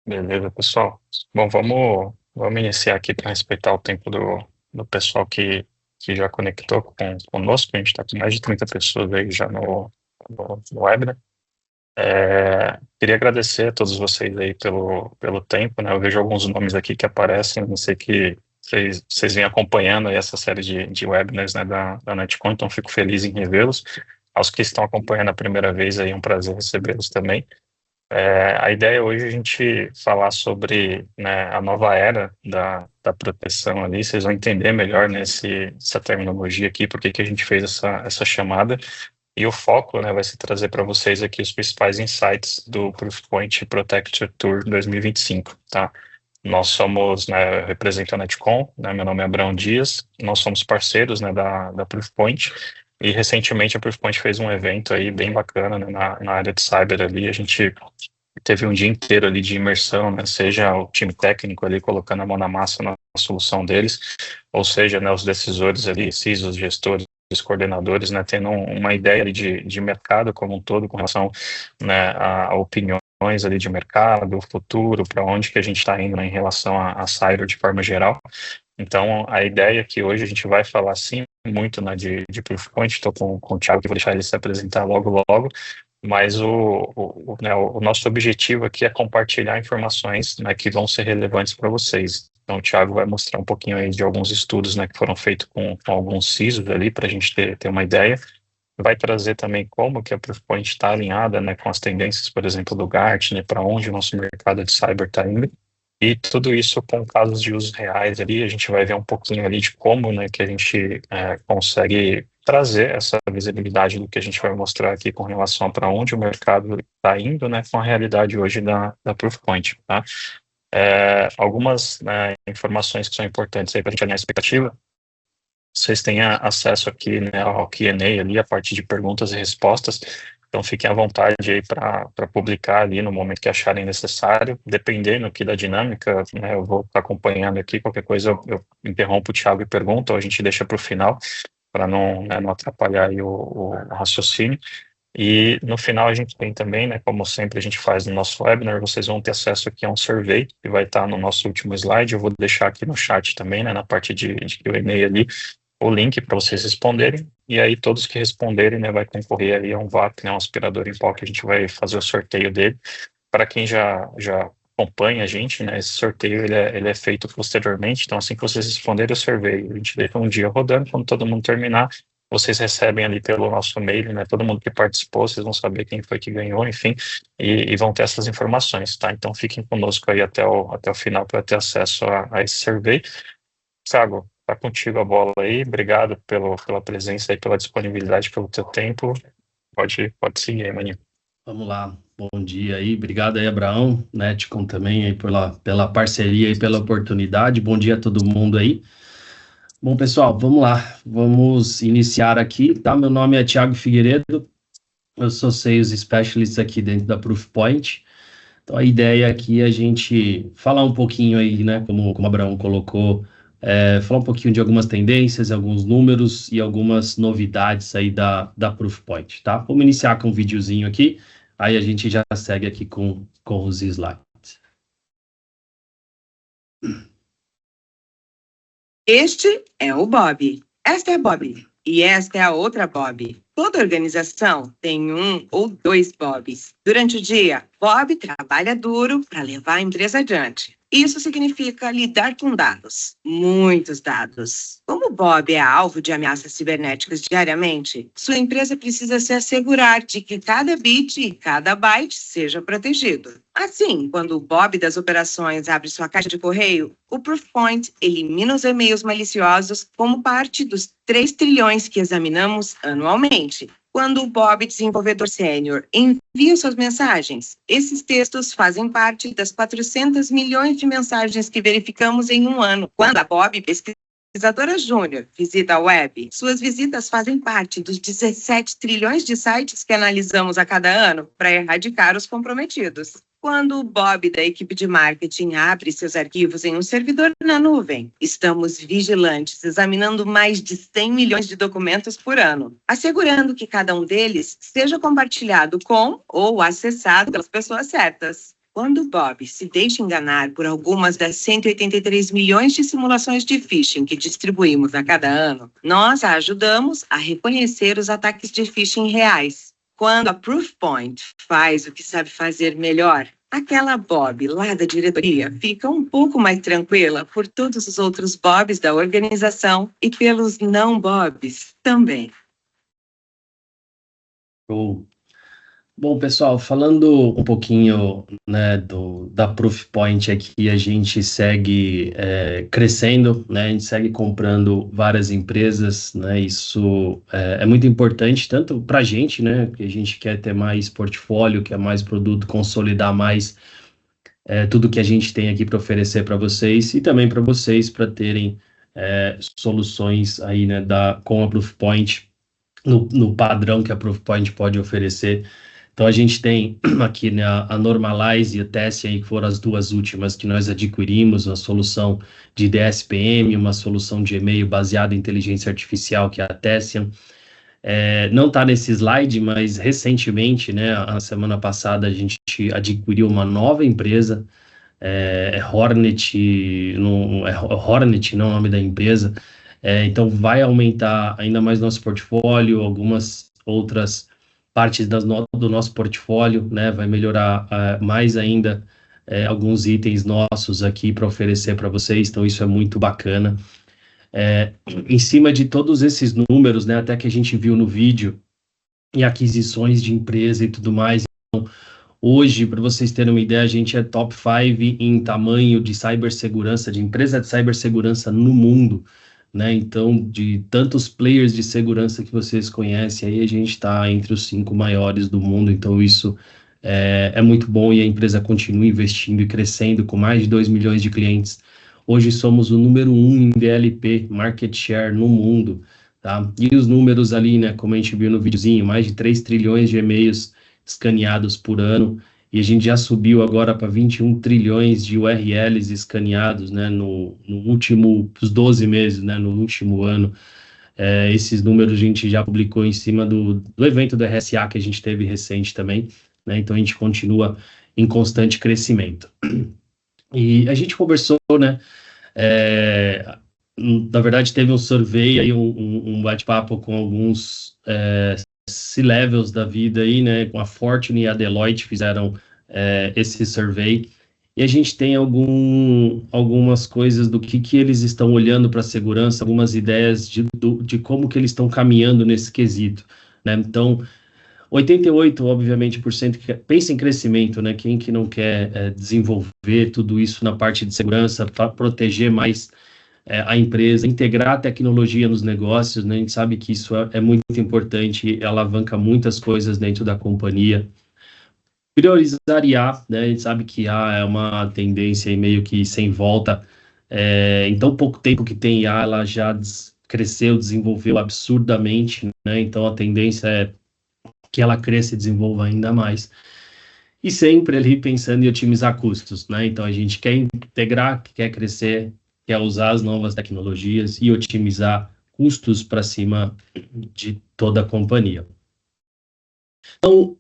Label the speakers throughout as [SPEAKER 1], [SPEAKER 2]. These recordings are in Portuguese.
[SPEAKER 1] Beleza, pessoal. Bom, vamos iniciar aqui para respeitar o tempo do pessoal que já conectou conosco. A gente está com mais de 30 pessoas aí já no webinar. Queria agradecer a todos vocês aí pelo tempo, né? Eu vejo alguns nomes aqui que aparecem, não sei que vocês vêm acompanhando aí essa série de webinars, né, da Netcom, então fico feliz em revê-los. Aos que estão acompanhando a primeira vez aí, é um prazer recebê-los também. A ideia hoje é a gente falar sobre, né, a nova era da proteção ali. Vocês vão entender melhor, né, essa terminologia aqui, por que que a gente fez essa chamada. E o foco, né, vai se trazer para vocês aqui os principais insights do Proofpoint Protector Tour 2025, tá? Nós somos, né, represento a Netcom, né, meu nome é Abraão Dias, nós somos parceiros, né, da Proofpoint, e recentemente a Proofpoint fez um evento aí bem bacana, né, na área de cyber ali. A gente teve um dia inteiro ali de imersão, né, seja o time técnico ali colocando a mão na massa na solução deles, ou seja, né, os decisores ali, CISOs, gestores, coordenadores, né, tendo uma ideia ali de mercado como um todo com relação, né, a opiniões ali de mercado, o futuro, para onde que a gente está indo, né, em relação a cyber de forma geral. Então, a ideia é que hoje a gente vai falar, sim, muito, né, de Proofpoint. Estou com o Thiago, que vou deixar ele se apresentar logo, mas né, o nosso objetivo aqui é compartilhar informações, né, que vão ser relevantes para vocês. Então, o Thiago vai mostrar um pouquinho aí de alguns estudos, né, que foram feitos com alguns CISOs ali, para a gente ter uma ideia. Vai trazer também como que a Proofpoint está alinhada, né, com as tendências, por exemplo, do Gartner, para onde o nosso mercado de cyber está indo. E tudo isso com casos de usos reais ali. A gente vai ver um pouquinho ali de como, né, que a gente consegue trazer essa visibilidade do que a gente vai mostrar aqui com relação para onde o mercado está indo, né, com a realidade hoje da Proofpoint, tá? Algumas, né, informações que são importantes aí para a gente alinhar a expectativa. Vocês têm acesso aqui, né, ao Q&A ali, a parte de perguntas e respostas. Então, fiquem à vontade aí para publicar ali no momento que acharem necessário. Dependendo aqui da dinâmica, né, eu vou estar acompanhando aqui. Qualquer coisa eu interrompo o Thiago e pergunto, ou a gente deixa para o final, para não, né, não atrapalhar aí o raciocínio. E no final a gente tem também, né, como sempre a gente faz no nosso webinar, vocês vão ter acesso aqui a um survey, que vai estar no nosso último slide. Eu vou deixar aqui no chat também, né, na parte de Q&A ali, o link para vocês responderem, e aí todos que responderem, né, vai concorrer aí a um VAP, né, um aspirador em pó, que a gente vai fazer o sorteio dele. Para quem já acompanha a gente, né, esse sorteio ele é feito posteriormente. Então, assim que vocês responderem o survey, a gente deixa um dia rodando. Quando todo mundo terminar, vocês recebem ali pelo nosso e-mail, né, todo mundo que participou, vocês vão saber quem foi que ganhou, enfim, e vão ter essas informações, tá? Então, fiquem conosco aí até o final para ter acesso a esse survey. Thiago, tá contigo a bola aí. Obrigado pela presença e pela disponibilidade, pelo teu tempo. Pode seguir aí, maninho.
[SPEAKER 2] Vamos lá, bom dia aí, obrigado aí, Abraão, Netcom também aí pela parceria e pela oportunidade. Bom dia a todo mundo aí. Bom, pessoal, vamos lá, vamos iniciar aqui, tá? Meu nome é Thiago Figueiredo, eu sou Sales Specialist aqui dentro da Proofpoint. Então, a ideia aqui é a gente falar um pouquinho aí, né, como o Abraão colocou, falar um pouquinho de algumas tendências, alguns números e algumas novidades aí da Proofpoint, tá? Vamos iniciar com um videozinho aqui, aí a gente já segue aqui com os slides.
[SPEAKER 3] Este é o Bob. Esta é a Bob. E esta é a outra Bob. Toda organização tem um ou dois Bobs. Durante o dia, Bob trabalha duro para levar a empresa adiante. Isso significa lidar com dados, muitos dados. Como Bob é alvo de ameaças cibernéticas diariamente, sua empresa precisa se assegurar de que cada bit e cada byte seja protegido. Assim, quando o Bob das operações abre sua caixa de correio, o Proofpoint elimina os e-mails maliciosos como parte dos 3 trilhões que examinamos anualmente. Quando o Bob, desenvolvedor sênior, envia suas mensagens, esses textos fazem parte das 400 milhões de mensagens que verificamos em um ano. Quando a Bob, pesquisadora júnior, visita a web, suas visitas fazem parte dos 17 trilhões de sites que analisamos a cada ano para erradicar os comprometidos. Quando o Bob da equipe de marketing abre seus arquivos em um servidor na nuvem, estamos vigilantes, examinando mais de 100 milhões de documentos por ano, assegurando que cada um deles seja compartilhado com ou acessado pelas pessoas certas. Quando Bob se deixa enganar por algumas das 183 milhões de simulações de phishing que distribuímos a cada ano, nós a ajudamos a reconhecer os ataques de phishing reais. Quando a Proofpoint faz o que sabe fazer melhor, aquela Bob lá da diretoria fica um pouco mais tranquila por todos os outros Bobs da organização e pelos não Bobs também.
[SPEAKER 2] Bom, pessoal, falando um pouquinho, né, da Proofpoint aqui, a gente segue crescendo, né, a gente segue comprando várias empresas, né, isso é muito importante, tanto para a gente, né, que a gente quer ter mais portfólio, quer mais produto, consolidar mais tudo que a gente tem aqui para oferecer para vocês, e também para vocês, para terem soluções aí, né, com a Proofpoint, no padrão que a Proofpoint pode oferecer. Então, a gente tem aqui, né, a Normalize e a Tessian, que foram as duas últimas que nós adquirimos, uma solução de DSPM, uma solução de e-mail baseada em inteligência artificial, que é a Tessian. Não está nesse slide, mas recentemente, né, a semana passada, a gente adquiriu uma nova empresa, Hornet, Hornet, não é o nome da empresa. Então, vai aumentar ainda mais nosso portfólio, algumas outras partes do nosso portfólio, né, vai melhorar mais ainda alguns itens nossos aqui para oferecer para vocês, então isso é muito bacana. Em cima de todos esses números, né, até que a gente viu no vídeo, e aquisições de empresa e tudo mais, então, hoje, para vocês terem uma ideia, a gente é top 5 em tamanho de cibersegurança, de empresa de cibersegurança no mundo, né? Então, de tantos players de segurança que vocês conhecem, aí a gente está entre os 5 maiores do mundo, então isso é muito bom e a empresa continua investindo e crescendo com mais de 2 milhões de clientes. Hoje somos o número 1 em DLP, market share no mundo, tá? E os números ali, né, como a gente viu no videozinho, mais de 3 trilhões de e-mails escaneados por ano, e a gente já subiu agora para 21 trilhões de URLs escaneados, né, os 12 meses, né, no último ano. Esses números a gente já publicou em cima do evento do RSA que a gente teve recente também, né, então a gente continua em constante crescimento. E a gente conversou, né, na verdade teve um survey aí, um bate-papo com alguns C-levels da vida aí, né, com a Fortune e a Deloitte fizeram esse survey, e a gente tem algumas coisas do que eles estão olhando para a segurança, algumas ideias de como que eles estão caminhando nesse quesito, né, então 88, obviamente, por cento que pensa em crescimento, né, quem que não quer desenvolver tudo isso na parte de segurança, para proteger mais a empresa, integrar a tecnologia nos negócios, né? A gente sabe que isso é muito importante, alavanca muitas coisas dentro da companhia. Priorizar IA, né? A gente sabe que IA é uma tendência aí meio que sem volta. Em tão pouco tempo que tem IA, ela já cresceu, desenvolveu absurdamente, né? Então a tendência é que ela cresça e desenvolva ainda mais. E sempre ali pensando em otimizar custos, né? Então a gente quer integrar, quer crescer, quer usar as novas tecnologias e otimizar custos para cima de toda a companhia. Então,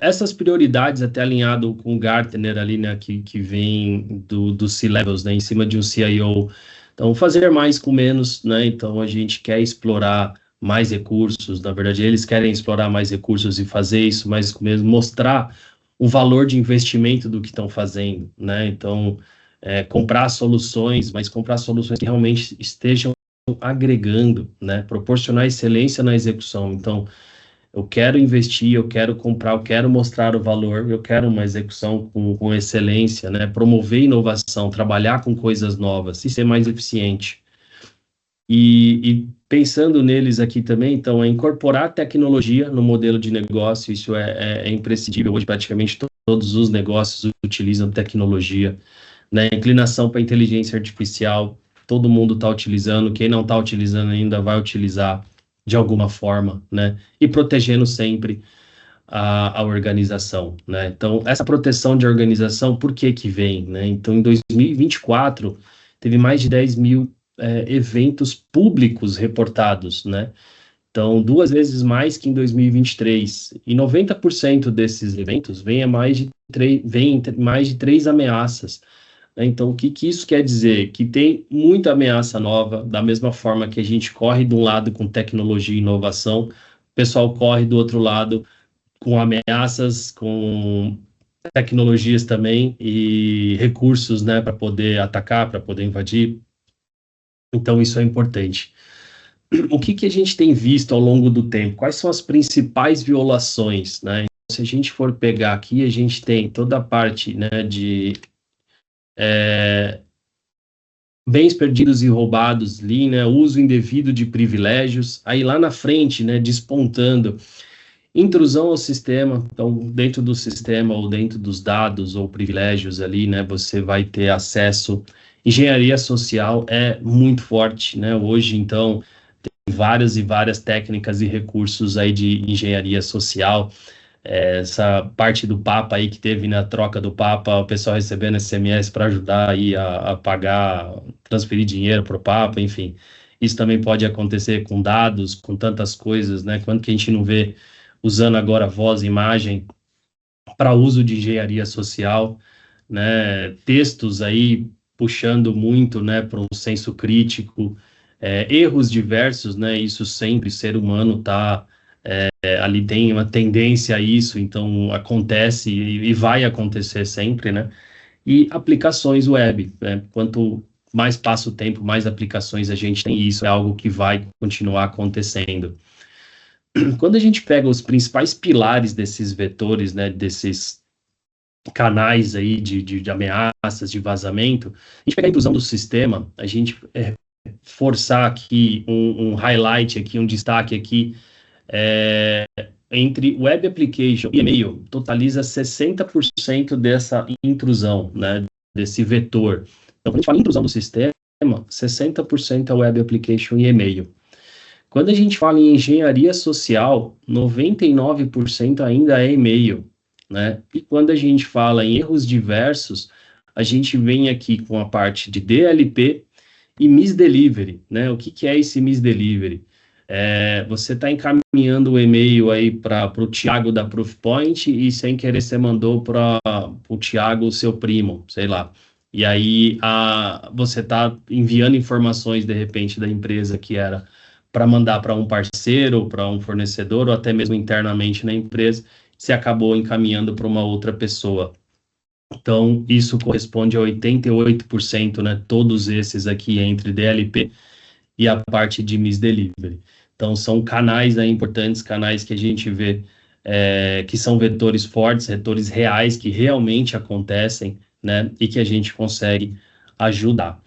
[SPEAKER 2] essas prioridades, até alinhado com o Gartner ali, né, que vem do C-Levels, né, em cima de um CIO. Então, fazer mais com menos, né? Então, a gente quer explorar mais recursos, na verdade, eles querem explorar mais recursos e fazer isso mais com menos, mostrar o valor de investimento do que estão fazendo, né? Então, comprar soluções, mas comprar soluções que realmente estejam agregando, né? Proporcionar excelência na execução. Então, eu quero investir, eu quero comprar, eu quero mostrar o valor, eu quero uma execução com excelência, né? Promover inovação, trabalhar com coisas novas e ser mais eficiente. E pensando neles aqui também, então, é incorporar tecnologia no modelo de negócio, isso é imprescindível. Hoje, praticamente todos os negócios utilizam tecnologia, né? Inclinação para inteligência artificial, todo mundo está utilizando, quem não está utilizando ainda vai utilizar de alguma forma, né? E protegendo sempre a organização, né? Então, essa proteção de organização, por que vem, né? Então, em 2024, teve mais de 10 mil eventos públicos reportados, né? Então, 2 vezes mais que em 2023. E 90% desses eventos vem mais de 3 ameaças. Então, o que isso quer dizer? Que tem muita ameaça nova, da mesma forma que a gente corre de um lado com tecnologia e inovação, o pessoal corre do outro lado com ameaças, com tecnologias também e recursos, né, para poder atacar, para poder invadir. Então, isso é importante. O que a gente tem visto ao longo do tempo? Quais são as principais violações, né? Se a gente for pegar aqui, a gente tem toda a parte, né, de bens perdidos e roubados ali, né, uso indevido de privilégios, aí lá na frente, né, despontando, intrusão ao sistema, então dentro do sistema ou dentro dos dados ou privilégios ali, né, você vai ter acesso, engenharia social é muito forte, né, hoje então tem várias e várias técnicas e recursos aí de engenharia social, essa parte do Papa aí que teve na troca do Papa, o pessoal recebendo SMS para ajudar aí a pagar, transferir dinheiro para o Papa, enfim. Isso também pode acontecer com dados, com tantas coisas, né? Quanto que a gente não vê usando agora voz e imagem para uso de engenharia social, né? Textos aí puxando muito, né, para um senso crítico, erros diversos, né? Isso sempre, ser humano está ali tem uma tendência a isso, então acontece e vai acontecer sempre, né? E aplicações web, né? Quanto mais passa o tempo, mais aplicações a gente tem, e isso é algo que vai continuar acontecendo. Quando a gente pega os principais pilares desses vetores, né, desses canais aí de ameaças, de vazamento, a gente pega a intrusão do sistema, a gente forçar aqui um highlight aqui, um destaque aqui, entre web application e e-mail, totaliza 60% dessa intrusão, né, desse vetor. Então, quando a gente fala em intrusão no sistema, 60% é web application e e-mail. Quando a gente fala em engenharia social, 99% ainda é e-mail, né? E quando a gente fala em erros diversos, a gente vem aqui com a parte de DLP e misdelivery, né? O que é esse misdelivery? Você está encaminhando o e-mail aí para o Thiago da Proofpoint e sem querer você mandou para o Thiago, seu primo, sei lá. E aí você está enviando informações, de repente, da empresa que era para mandar para um parceiro, para um fornecedor, ou até mesmo internamente na empresa, você acabou encaminhando para uma outra pessoa. Então, isso corresponde a 88%, né? Todos esses aqui entre DLP e a parte de misdelivery. Então, são canais aí importantes, canais que a gente vê que são vetores fortes, vetores reais que realmente acontecem, né? E que a gente consegue ajudar.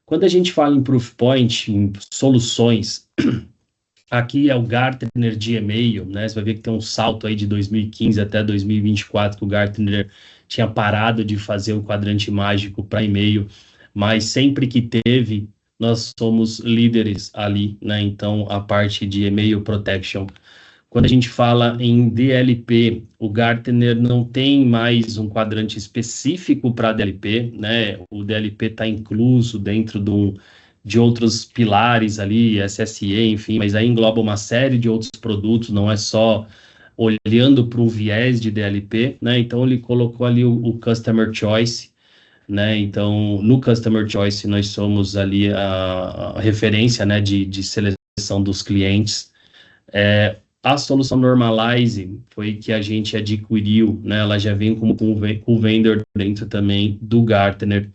[SPEAKER 2] Quando a gente fala em Proofpoint, em soluções, aqui é o Gartner de e-mail, né? Você vai ver que tem um salto aí de 2015 até 2024, que o Gartner tinha parado de fazer o quadrante mágico para e-mail, mas sempre que teve, nós somos líderes ali, né? Então, a parte de e-mail protection. Quando a gente fala em DLP, o Gartner não tem mais um quadrante específico para DLP, né? O DLP está incluso dentro de outros pilares ali, SSE, enfim, mas aí engloba uma série de outros produtos, não é só olhando para o viés de DLP, né? Então, ele colocou ali o Customer Choice, né? Então, no Customer Choice, nós somos ali a referência, né, de seleção dos clientes. A solução Normalize foi que a gente adquiriu, né? Ela já vem como o vendor dentro também do Gartner.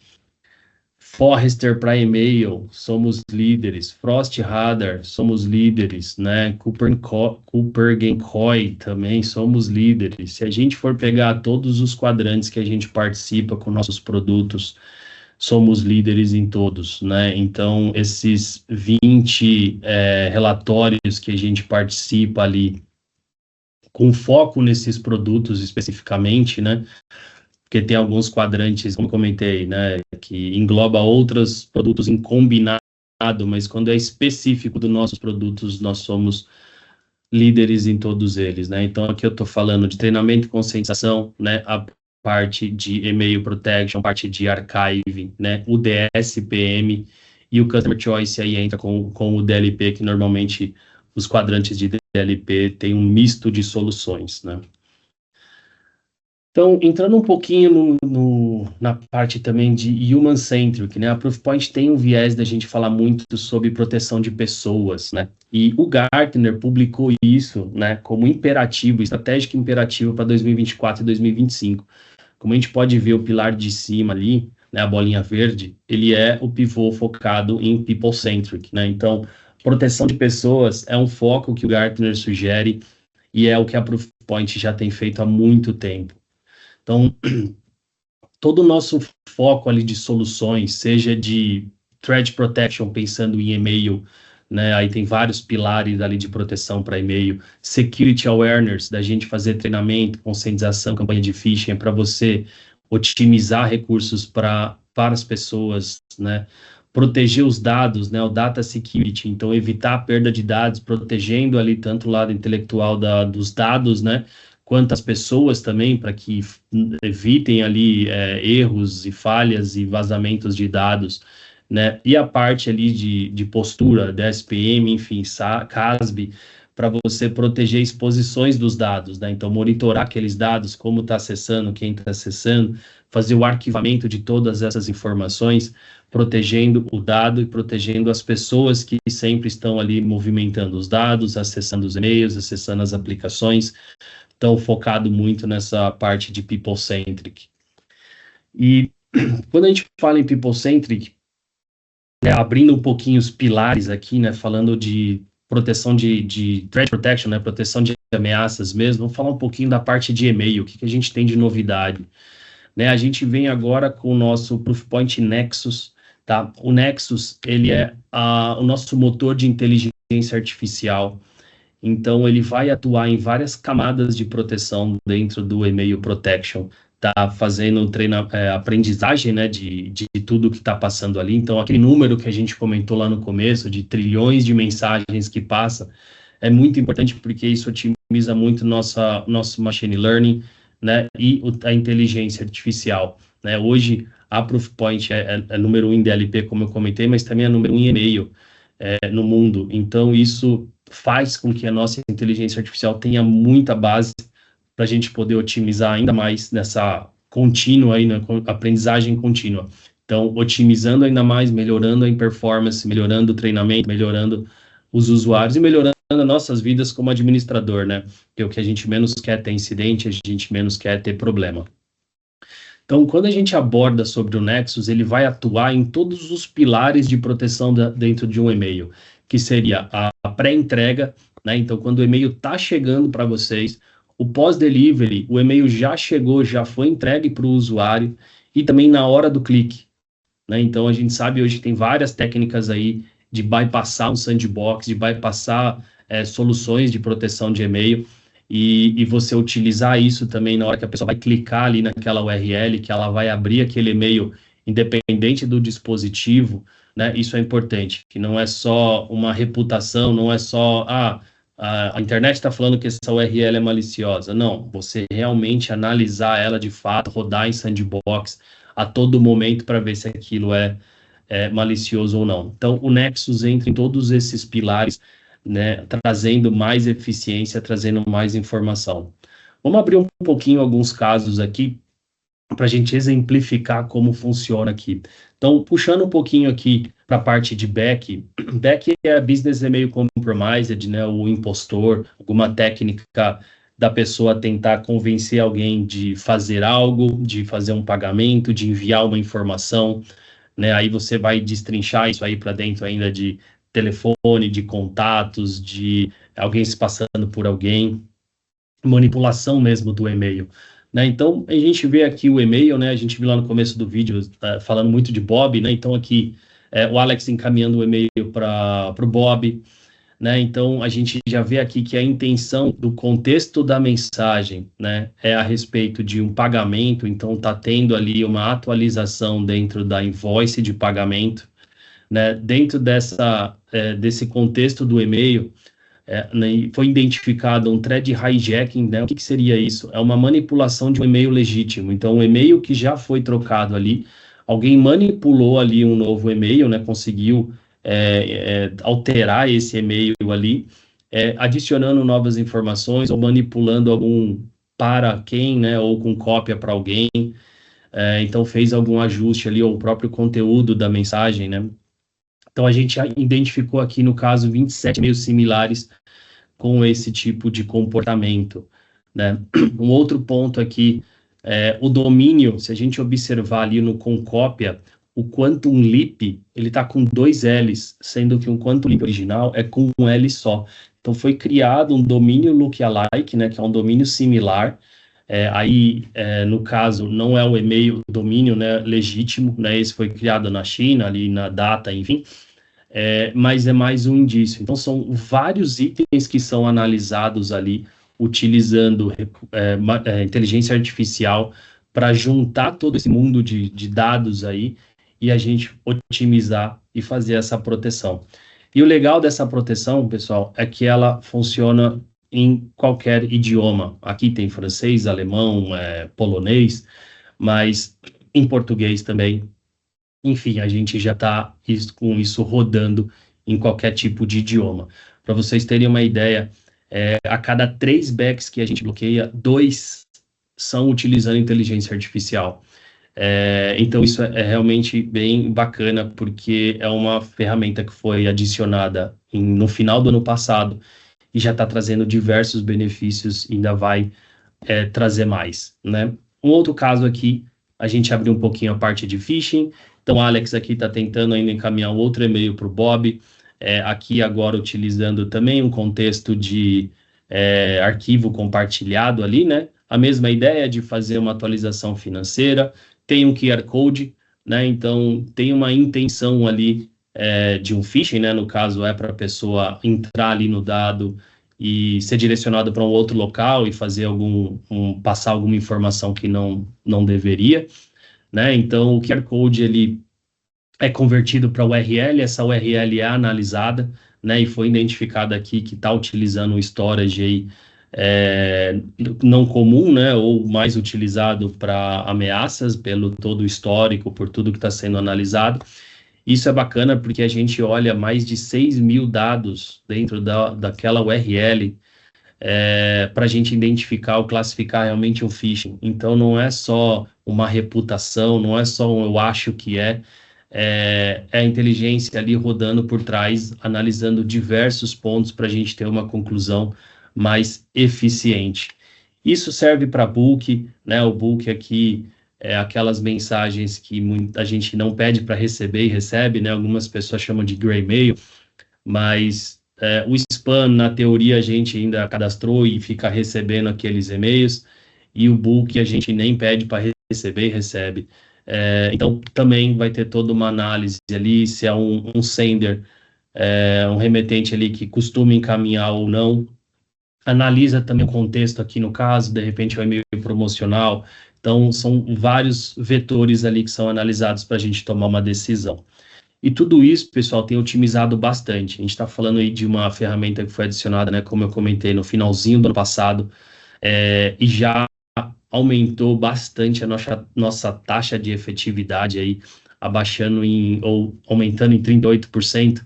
[SPEAKER 2] Forrester para e-mail, somos líderes. Frost Radar, somos líderes, né? Kupergenkoi também somos líderes. Se a gente for pegar todos os quadrantes que a gente participa com nossos produtos, somos líderes em todos, né? Então, esses 20 relatórios que a gente participa ali, com foco nesses produtos especificamente, né? Porque tem alguns quadrantes, como eu comentei, né? Que engloba outros produtos em combinado, mas quando é específico dos nossos produtos, nós somos líderes em todos eles, né? Então, aqui eu estou falando de treinamento e conscientização, né? A parte de e-mail protection, parte de archive, né, o DSPM e o Customer Choice aí entra com o DLP, que normalmente os quadrantes de DLP têm um misto de soluções, né? Então, entrando um pouquinho na parte também de human-centric, né? A Proofpoint tem um viés da gente falar muito sobre proteção de pessoas, né? E o Gartner publicou isso, né, como imperativo, estratégico imperativo para 2024 e 2025. Como a gente pode ver o pilar de cima ali, né, a bolinha verde, ele é o pivô focado em people-centric, né? Então, proteção de pessoas é um foco que o Gartner sugere e é o que a Proofpoint já tem feito há muito tempo. Então, todo o nosso foco ali de soluções, seja de threat protection, pensando em e-mail, né, aí tem vários pilares ali de proteção para e-mail, security awareness, da gente fazer treinamento, conscientização, campanha de phishing, para você otimizar recursos para as pessoas, né, proteger os dados, né, o data security, então evitar a perda de dados, protegendo ali tanto o lado intelectual dos dados, né, quanto as pessoas também, para que evitem ali erros e falhas e vazamentos de dados, né? E a parte ali de postura, da SPM, enfim, CASB, para você proteger exposições dos dados, né? Então, monitorar aqueles dados, como está acessando, quem está acessando, fazer o arquivamento de todas essas informações, protegendo o dado e protegendo as pessoas que sempre estão ali movimentando os dados, acessando os e-mails, acessando as aplicações. Então, focado muito nessa parte de people-centric. E quando a gente fala em people-centric, né, abrindo um pouquinho os pilares aqui, né, falando de proteção de threat protection, né, proteção de ameaças mesmo, vamos falar um pouquinho da parte de e-mail, o que a gente tem de novidade. Né, a gente vem agora com o nosso Proofpoint Nexus, tá? O Nexus, ele é o nosso motor de inteligência artificial. Então, ele vai atuar em várias camadas de proteção dentro do e-mail protection, tá fazendo aprendizagem, né, de tudo que está passando ali. Então, aquele número que a gente comentou lá no começo, de trilhões de mensagens que passa, é muito importante porque isso otimiza muito nosso machine learning, né, e a inteligência artificial, né. Hoje, a Proofpoint é número 1 em DLP, como eu comentei, mas também é número 1 em e-mail no mundo. Então, isso faz com que a nossa inteligência artificial tenha muita base para a gente poder otimizar ainda mais nessa contínua, aí, na aprendizagem contínua. Então, otimizando ainda mais, melhorando a performance, melhorando o treinamento, melhorando os usuários e melhorando as nossas vidas como administrador, né? Que é o que a gente menos quer ter incidente, a gente menos quer ter problema. Então, quando a gente aborda sobre o Nexus, ele vai atuar em todos os pilares de proteção dentro de um e-mail, que seria a pré-entrega, né? Então, quando o e-mail está chegando para vocês, o pós-delivery, o e-mail já chegou, já foi entregue para o usuário, e também na hora do clique, né? Então, a gente sabe hoje tem várias técnicas aí de bypassar um sandbox, de bypassar soluções de proteção de e-mail, e você utilizar isso também na hora que a pessoa vai clicar ali naquela URL, que ela vai abrir aquele e-mail independente do dispositivo, né? Isso é importante, que não é só uma reputação, não é só, a internet está falando que essa URL é maliciosa. Não, você realmente analisar ela de fato, rodar em sandbox a todo momento para ver se aquilo é malicioso ou não. Então, o Nexus entra em todos esses pilares, né, trazendo mais eficiência, trazendo mais informação. Vamos abrir um pouquinho alguns casos aqui, para a gente exemplificar como funciona aqui. Então, puxando um pouquinho aqui para a parte de back é a business email compromised, né, o impostor, alguma técnica da pessoa tentar convencer alguém de fazer algo, de fazer um pagamento, de enviar uma informação, né, aí você vai destrinchar isso aí para dentro ainda de telefone, de contatos, de alguém se passando por alguém, manipulação mesmo do e-mail. Né? Então, a gente vê aqui o e-mail, né? A gente viu lá no começo do vídeo, falando muito de Bob, né? Então, aqui, o Alex encaminhando o e-mail para o Bob, né? Então, a gente já vê aqui que a intenção do contexto da mensagem, né, é a respeito de um pagamento, então está tendo ali uma atualização dentro da invoice de pagamento, né? Dentro desse contexto do e-mail, né, foi identificado um thread hijacking, né? O que seria isso? É uma manipulação de um e-mail legítimo. Então, um e-mail que já foi trocado ali, alguém manipulou ali um novo e-mail, né? Conseguiu alterar esse e-mail ali, adicionando novas informações ou manipulando algum para quem, né, ou com cópia para alguém. Então fez algum ajuste ali, ou o próprio conteúdo da mensagem, né? Então a gente identificou aqui, no caso, 27 e-mails similares com esse tipo de comportamento, né? Um outro ponto aqui, o domínio, se a gente observar ali no com cópia, o Quantum Leap, ele está com 2 L's, sendo que o Quantum Leap original é com um L só. Então foi criado um domínio lookalike, né, que é um domínio similar. No caso, não é o e-mail, o domínio, né, legítimo, né, esse foi criado na China, ali na data, enfim, mas é mais um indício. Então, são vários itens que são analisados ali, utilizando inteligência artificial para juntar todo esse mundo de dados aí e a gente otimizar e fazer essa proteção. E o legal dessa proteção, pessoal, é que ela funciona em qualquer idioma. Aqui tem francês, alemão, polonês, mas em português também. Enfim, a gente já está com isso rodando em qualquer tipo de idioma. Para vocês terem uma ideia, a cada 3 backs que a gente bloqueia, 2 são utilizando inteligência artificial. Então, isso é realmente bem bacana, porque é uma ferramenta que foi adicionada no final do ano passado e já está trazendo diversos benefícios e ainda vai trazer mais, né? Um outro caso aqui, a gente abriu um pouquinho a parte de phishing. Então, o Alex aqui está tentando ainda encaminhar um outro e-mail para o Bob, aqui agora utilizando também um contexto de arquivo compartilhado ali, né? A mesma ideia de fazer uma atualização financeira, tem um QR Code, né? Então, tem uma intenção ali de um phishing, né? No caso, para a pessoa entrar ali no dado e ser direcionado para um outro local e fazer passar alguma informação que não deveria, né? Então, o QR Code, ele é convertido para URL, essa URL é analisada, né? E foi identificada aqui que está utilizando o storage aí, não comum, né, ou mais utilizado para ameaças, pelo todo o histórico, por tudo que está sendo analisado. Isso é bacana porque a gente olha mais de 6 mil dados dentro daquela URL para a gente identificar ou classificar realmente um phishing. Então, não é só uma reputação, não é só um eu acho que é a inteligência ali rodando por trás, analisando diversos pontos para a gente ter uma conclusão mais eficiente. Isso serve para book, né? O book aqui é aquelas mensagens que a gente não pede para receber e recebe, né? Algumas pessoas chamam de grey mail, mas o spam, na teoria, a gente ainda cadastrou e fica recebendo aqueles e-mails, e o book a gente nem pede para receber e recebe. Então, também vai ter toda uma análise ali, se é um sender, um remetente ali que costuma encaminhar ou não. Analisa também o contexto aqui no caso, de repente é um e-mail promocional. Então, são vários vetores ali que são analisados para a gente tomar uma decisão. E tudo isso, pessoal, tem otimizado bastante. A gente está falando aí de uma ferramenta que foi adicionada, né, como eu comentei, no finalzinho do ano passado, e já aumentou bastante a nossa taxa de efetividade aí, ou aumentando em 38%.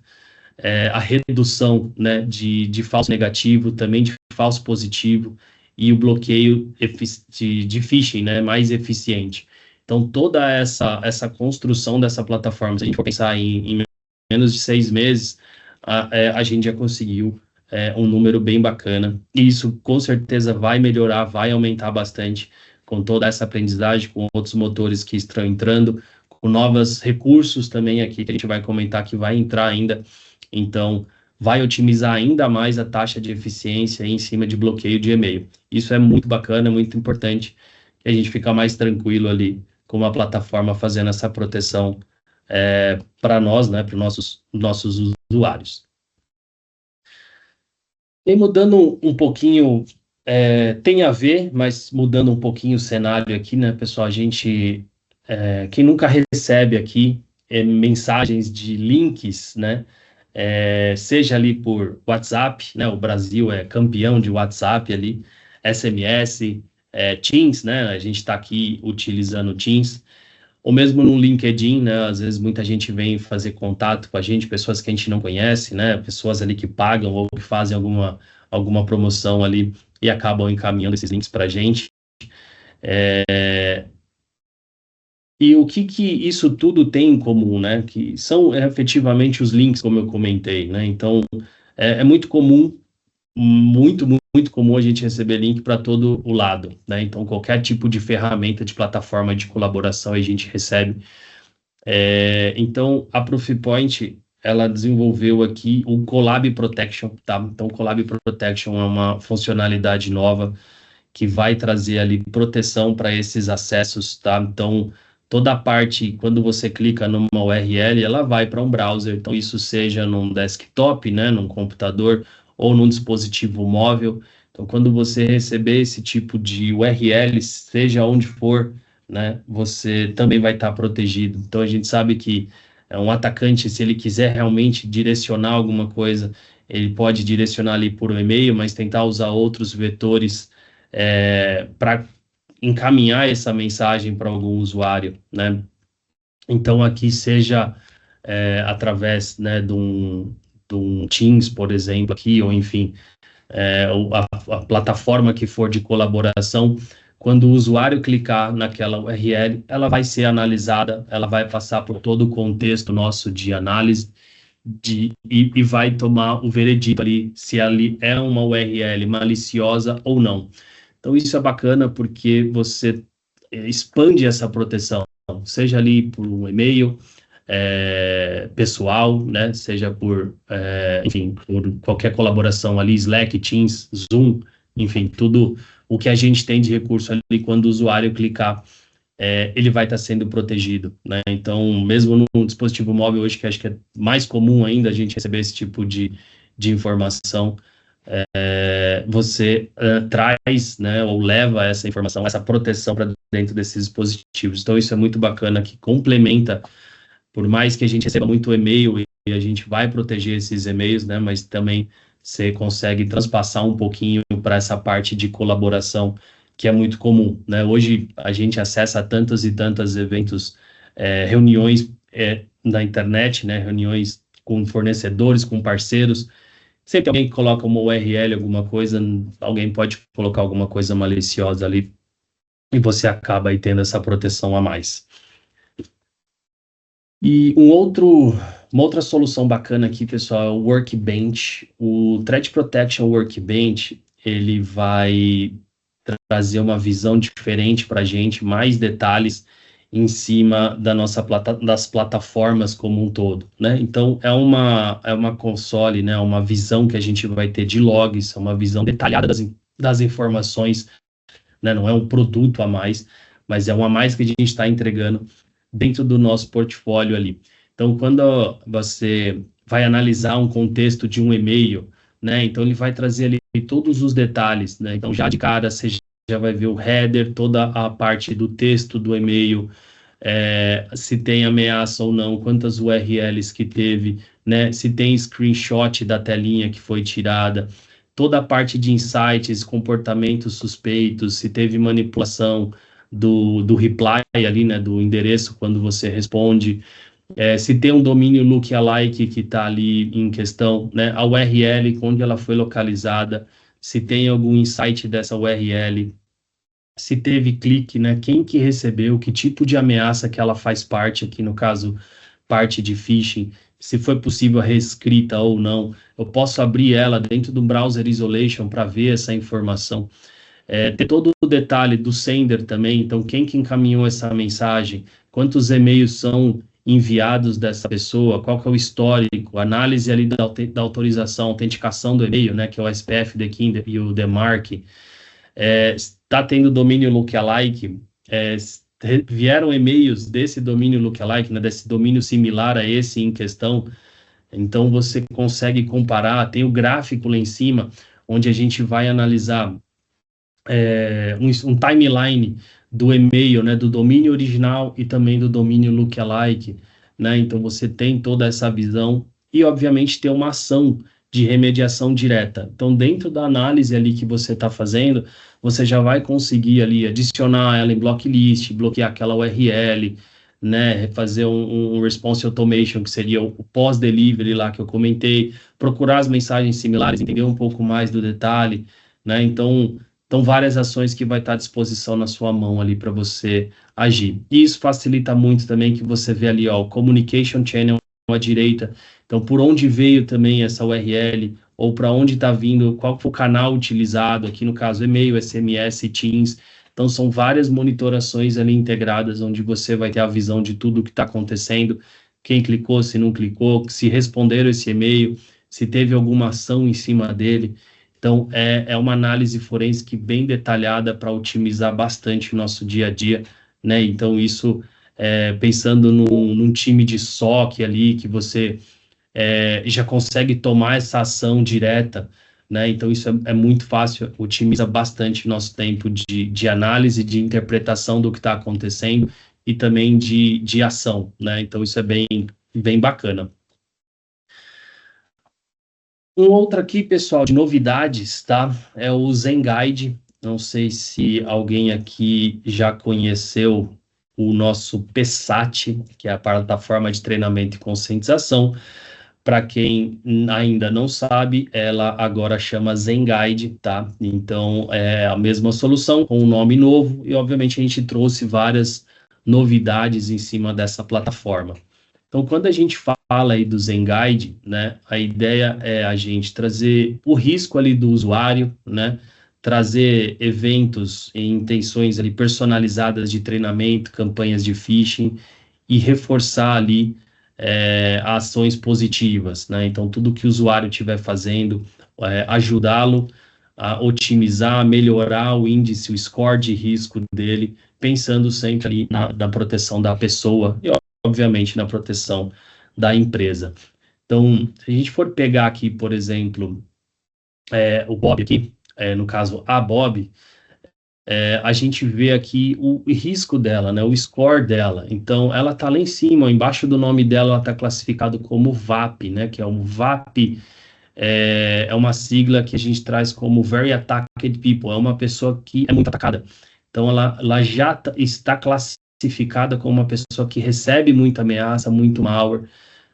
[SPEAKER 2] A redução, né, de falso negativo, também de falso positivo, e o bloqueio de phishing, né, mais eficiente. Então, toda essa construção dessa plataforma, se a gente for pensar em menos de 6 meses, a gente já conseguiu um número bem bacana. E isso, com certeza, vai melhorar, vai aumentar bastante com toda essa aprendizagem, com outros motores que estão entrando, com novos recursos também aqui, que a gente vai comentar que vai entrar ainda. Então, vai otimizar ainda mais a taxa de eficiência em cima de bloqueio de e-mail. Isso é muito bacana, muito importante, que a gente fica mais tranquilo ali com a plataforma fazendo essa proteção para nós, né, para os nossos usuários. E mudando um pouquinho, tem a ver, mas mudando um pouquinho o cenário aqui, né, pessoal, a gente, quem nunca recebe aqui mensagens de links, né, seja ali por WhatsApp, né, o Brasil é campeão de WhatsApp ali, SMS, Teams, né, a gente está aqui utilizando o Teams, ou mesmo no LinkedIn, né? Às vezes muita gente vem fazer contato com a gente, pessoas que a gente não conhece, né? Pessoas ali que pagam ou que fazem alguma promoção ali e acabam encaminhando esses links para a gente. E o que isso tudo tem em comum, né? Que são efetivamente os links, como eu comentei, né? Então, é muito comum, muito comum a gente receber link para todo o lado, né? Então, qualquer tipo de ferramenta de plataforma de colaboração a gente recebe. Então, a Profipoint, ela desenvolveu aqui o Collab Protection, tá? Então, o Collab Protection é uma funcionalidade nova que vai trazer ali proteção para esses acessos, tá? Então, toda a parte, quando você clica numa URL, ela vai para um browser. Então, isso seja num desktop, né, num computador ou num dispositivo móvel. Então, quando você receber esse tipo de URL, seja onde for, né, você também vai estar protegido. Então, a gente sabe que um atacante, se ele quiser realmente direcionar alguma coisa, ele pode direcionar ali por um e-mail, mas tentar usar outros vetores para encaminhar essa mensagem para algum usuário, né? Então, aqui seja através, né, de um Teams, por exemplo, aqui, ou enfim, a plataforma que for de colaboração, quando o usuário clicar naquela URL, ela vai ser analisada, ela vai passar por todo o contexto nosso de análise e vai tomar o veredito ali, se ali é uma URL maliciosa ou não. Então, isso é bacana porque você expande essa proteção, seja ali por um e-mail pessoal, né? Seja por, enfim, por qualquer colaboração ali, Slack, Teams, Zoom, enfim, tudo o que a gente tem de recurso ali, quando o usuário clicar, ele vai estar sendo protegido, né? Então, mesmo no dispositivo móvel hoje, que acho que é mais comum ainda a gente receber esse tipo de informação, você traz, né, ou leva essa informação, essa proteção para dentro desses dispositivos. Então, isso é muito bacana, que complementa, por mais que a gente receba muito e-mail e a gente vai proteger esses e-mails, né, mas também você consegue transpassar um pouquinho para essa parte de colaboração, que é muito comum, né? Hoje a gente acessa tantos e tantos eventos, reuniões na internet, né, reuniões com fornecedores, com parceiros. Sempre alguém coloca uma URL, alguma coisa, alguém pode colocar alguma coisa maliciosa ali e você acaba aí tendo essa proteção a mais. E uma outra solução bacana aqui, pessoal, é o Workbench. O Threat Protection Workbench, ele vai trazer uma visão diferente para a gente, mais detalhes em cima das plataformas como um todo, né? Então, é uma console, né? Uma visão que a gente vai ter de logs, uma visão detalhada das informações, né? Não é um produto a mais, mas é um a mais que a gente está entregando dentro do nosso portfólio ali. Então, quando você vai analisar um contexto de um e-mail, né? Então, ele vai trazer ali todos os detalhes, né? Então, já de cara, você já vai ver o header, toda a parte do texto do e-mail, se tem ameaça ou não, quantas URLs que teve, né? Se tem screenshot da telinha que foi tirada, toda a parte de insights, comportamentos suspeitos, se teve manipulação do reply ali, né? Do endereço quando você responde, se tem um domínio lookalike que está ali em questão, né? A URL, onde ela foi localizada, se tem algum insight dessa URL, se teve clique, né? Quem que recebeu, que tipo de ameaça que ela faz parte, aqui no caso, parte de phishing, se foi possível a reescrita ou não. Eu posso abrir ela dentro do Browser Isolation para ver essa informação. Ter todo o detalhe do sender também, então quem que encaminhou essa mensagem, quantos e-mails são enviados dessa pessoa, qual que é o histórico, análise ali da autorização, autenticação do e-mail, né, que é o SPF, the KIN e o DMARC, está tendo domínio lookalike, vieram e-mails desse domínio lookalike, né, desse domínio similar a esse em questão, então você consegue comparar, tem o gráfico lá em cima, onde a gente vai analisar um timeline do e-mail, né, do domínio original e também do domínio lookalike, né, então você tem toda essa visão e, obviamente, tem uma ação de remediação direta. Então, dentro da análise ali que você está fazendo, você já vai conseguir ali adicionar ela em blocklist, bloquear aquela URL, né, fazer um response automation, que seria o pós-delivery lá que eu comentei, procurar as mensagens similares, entender um pouco mais do detalhe, né, então várias ações que vai estar à disposição na sua mão ali para você agir. E isso facilita muito também que você vê ali, ó, o Communication Channel à direita, então por onde veio também essa URL, ou para onde está vindo, qual foi o canal utilizado, aqui no caso e-mail, SMS, Teams. Então são várias monitorações ali integradas, onde você vai ter a visão de tudo o que está acontecendo, quem clicou, se não clicou, se responderam esse e-mail, se teve alguma ação em cima dele. Então, é uma análise forense bem detalhada para otimizar bastante o nosso dia a dia, né? Então, isso, pensando num time de SOC ali, que você já consegue tomar essa ação direta, né? Então, isso é muito fácil, otimiza bastante o nosso tempo de análise, de interpretação do que está acontecendo e também de ação, né? Então, isso é bem bacana. Um outro aqui, pessoal, de novidades, tá? É o ZenGuide. Não sei se alguém aqui já conheceu o nosso PSAT, que é a plataforma de treinamento e conscientização. Para quem ainda não sabe, ela agora chama ZenGuide, tá? Então, é a mesma solução, com um nome novo, e obviamente a gente trouxe várias novidades em cima dessa plataforma. Então, quando a gente fala aí do ZenGuide, né, a ideia é a gente trazer o risco ali do usuário, né, trazer eventos e intenções ali personalizadas de treinamento, campanhas de phishing e reforçar ali ações positivas, né? Então, tudo que o usuário estiver fazendo, ajudá-lo a otimizar, melhorar o índice, o score de risco dele, pensando sempre ali na proteção da pessoa e, obviamente, na proteção da empresa. Então, se a gente for pegar aqui, por exemplo, o Bob aqui, no caso, a Bob, a gente vê aqui o risco dela, né, o score dela. Então, ela está lá em cima, embaixo do nome dela, ela está classificado como VAP, né, que é um VAP, é uma sigla que a gente traz como Very Attacked People, é uma pessoa que é muito atacada. Então, ela já está classificada como uma pessoa que recebe muita ameaça, muito malware,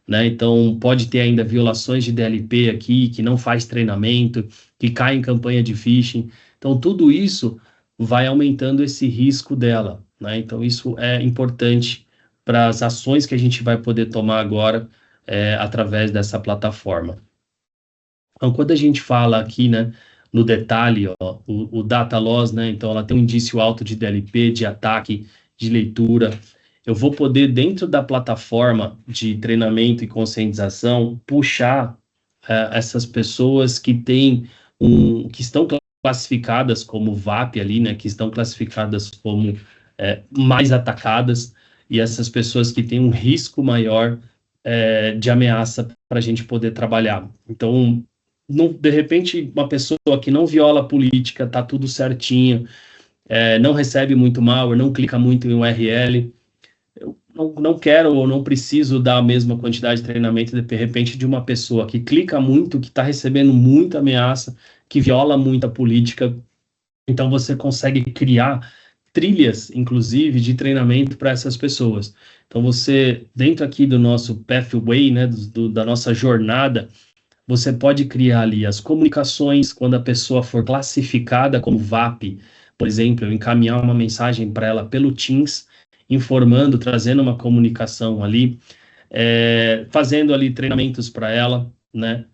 [SPEAKER 2] né? Então, pode ter ainda violações de DLP aqui, que não faz treinamento, que cai em campanha de phishing. Então, tudo isso vai aumentando esse risco dela, né? Então, isso é importante para as ações que a gente vai poder tomar agora através dessa plataforma. Então, quando a gente fala aqui, né, no detalhe, ó, o data loss, né, então ela tem um indício alto de DLP, de ataque, de leitura. Eu vou poder, dentro da plataforma de treinamento e conscientização, puxar essas pessoas que que estão classificadas como VAP ali, né, que estão classificadas como mais atacadas, e essas pessoas que têm um risco maior de ameaça para a gente poder trabalhar. Então, de repente, uma pessoa que não viola a política, tá tudo certinho, não recebe muito malware, não clica muito em URL, eu não quero ou não preciso dar a mesma quantidade de treinamento, de repente, de uma pessoa que clica muito, que está recebendo muita ameaça, que viola muita política. Então, você consegue criar trilhas, inclusive, de treinamento para essas pessoas. Então, você, dentro aqui do nosso pathway, né, da nossa jornada, você pode criar ali as comunicações quando a pessoa for classificada como VAP, por exemplo, eu encaminhar uma mensagem para ela pelo Teams, informando, trazendo uma comunicação ali, fazendo ali treinamentos para ela, né?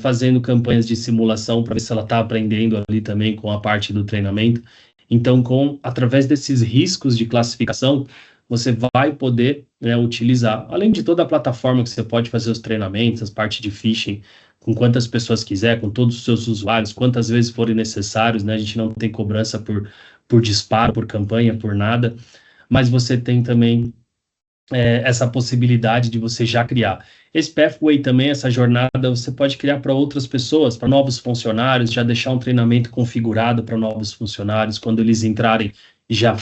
[SPEAKER 2] Fazendo campanhas de simulação para ver se ela está aprendendo ali também com a parte do treinamento. Então, através desses riscos de classificação, você vai poder, né, utilizar, além de toda a plataforma que você pode fazer os treinamentos, as partes de phishing, com quantas pessoas quiser, com todos os seus usuários, quantas vezes forem necessários, né? A gente não tem cobrança por disparo, por campanha, por nada, mas você tem também essa possibilidade de você já criar. Esse pathway também, essa jornada, você pode criar para outras pessoas, para novos funcionários, já deixar um treinamento configurado para novos funcionários, quando eles entrarem, já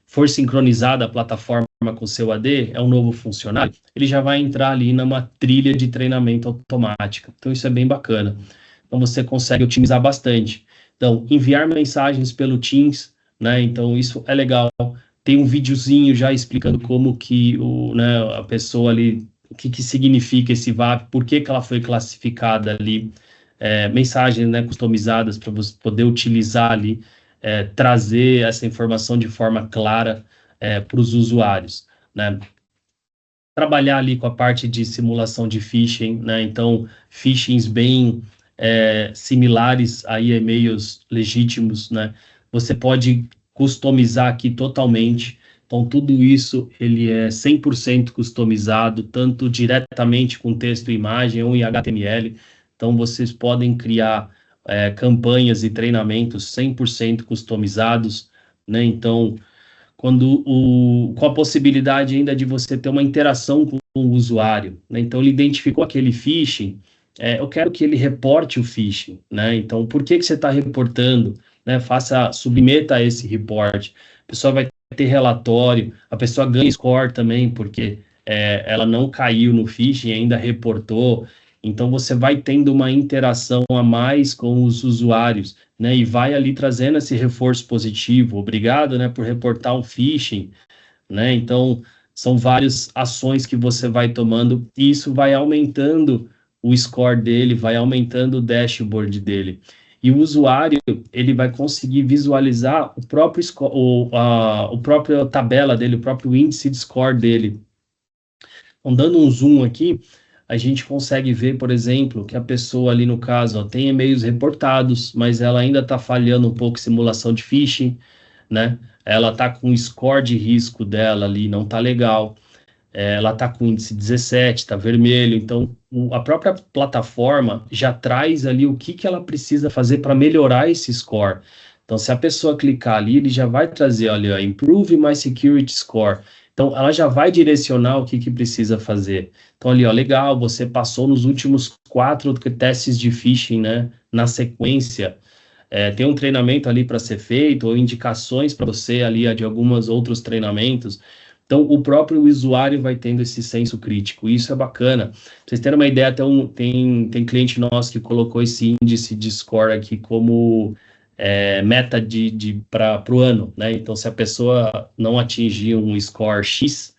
[SPEAKER 2] for sincronizada a plataforma com o seu AD, é um novo funcionário, ele já vai entrar ali numa trilha de treinamento automática. Então, isso é bem bacana. Então, você consegue otimizar bastante. Então, enviar mensagens pelo Teams, né? Então, isso é legal. tem um videozinho já explicando como que a pessoa ali, o que significa esse VAP, por que ela foi classificada ali, mensagens, né, customizadas para você poder utilizar ali, trazer essa informação de forma clara para os usuários, né? Trabalhar ali com a parte de simulação de phishing, né? Então, phishings bem similares a e-mails legítimos, né? Você pode customizar aqui totalmente. Então, tudo isso, ele é 100% customizado, tanto diretamente com texto e imagem ou em HTML. Então, vocês podem criar campanhas e treinamentos 100% customizados, né? Então, com a possibilidade ainda de você ter uma interação com o usuário, né? Então, ele identificou aquele phishing, eu quero que ele reporte o phishing, né? Então, por que você está reportando? Né? Submeta esse report. A pessoa vai ter relatório, a pessoa ganha score também, porque ela não caiu no phishing, ainda reportou. Então, você vai tendo uma interação a mais com os usuários, né? E vai ali trazendo esse reforço positivo. Obrigado, né, por reportar um phishing, né? Então, são várias ações que você vai tomando e isso vai aumentando o score dele, vai aumentando o dashboard dele. E o usuário, ele vai conseguir visualizar o próprio próprio tabela dele, o próprio índice de score dele. Então, dando um zoom aqui, a gente consegue ver, por exemplo, que a pessoa ali no caso tem e-mails reportados, mas ela ainda está falhando um pouco em simulação de phishing, né? Ela está com o score de risco dela ali, não está legal. Ela está com índice 17, está vermelho. Então, a própria plataforma já traz ali o que ela precisa fazer para melhorar esse score. Então, se a pessoa clicar ali, ele já vai trazer, olha, Improve My Security Score. Então, ela já vai direcionar o que precisa fazer. Então, ali, ó, legal, você passou nos últimos 4 testes de phishing, né, na sequência. Tem um treinamento ali para ser feito, ou indicações para você ali de alguns outros treinamentos. Então, o próprio usuário vai tendo esse senso crítico. Isso é bacana. Pra vocês terem uma ideia, tem cliente nosso que colocou esse índice de score aqui como meta para o ano, né? Então, se a pessoa não atingir um score X,